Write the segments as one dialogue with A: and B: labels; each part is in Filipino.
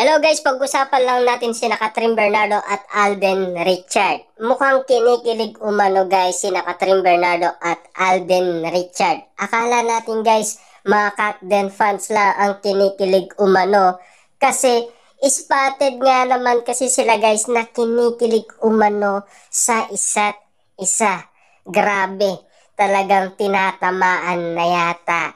A: Hello guys, pag-usapan lang natin sina Catherine Bernardo at Alden Richard. Mukhang kinikilig umano guys sina Catherine Bernardo at Alden Richard. Akala natin guys, mga Catden fans lang ang kinikilig umano. Kasi spotted nga naman kasi sila guys na kinikilig umano sa isa't isa. Grabe, talagang tinatamaan na yata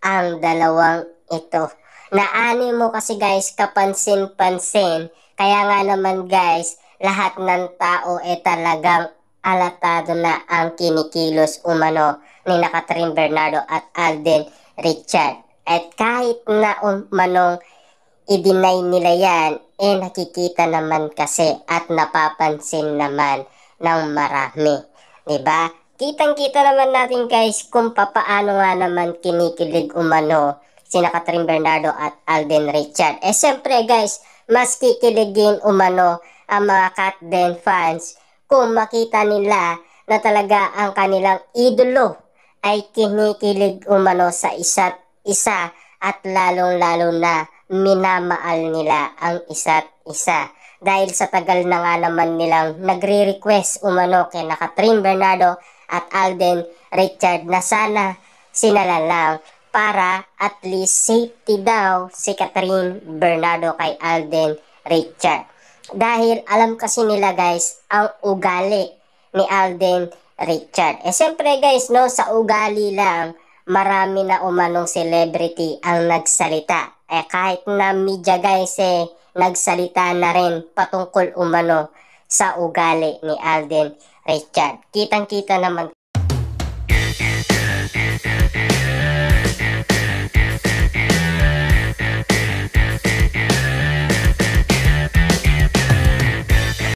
A: ang dalawang ito. Naani mo kasi guys, kapansin-pansin. Kaya nga naman guys, lahat ng tao talagang alatado na ang kinikilos umano ni Catherine Bernardo at Alden Richard. At kahit na umanong i-deny nila yan, nakikita naman kasi at napapansin naman ng marami. Diba? Kitang-kita naman natin guys kung papaano nga naman kinikilig umano sina Catherine Bernardo at Alden Richard. Siyempre guys, mas kikiligin umano ang mga Catden fans kung makita nila na talaga ang kanilang idolo ay kinikilig umano sa isa't isa at lalong-lalo na minamaal nila ang isa't isa. Dahil sa tagal na nga naman nilang nagre-request umano kay Catherine Bernardo at Alden Richard na sana sinala lang para at least safety daw si Catherine Bernardo kay Alden Richard. Dahil alam kasi nila guys ang ugali ni Alden Richard. Siyempre guys no, sa ugali lang marami na umanong celebrity ang nagsalita. Kahit na media guys nagsalita na rin patungkol umano sa ugali ni Alden Richard. Kitang-kita naman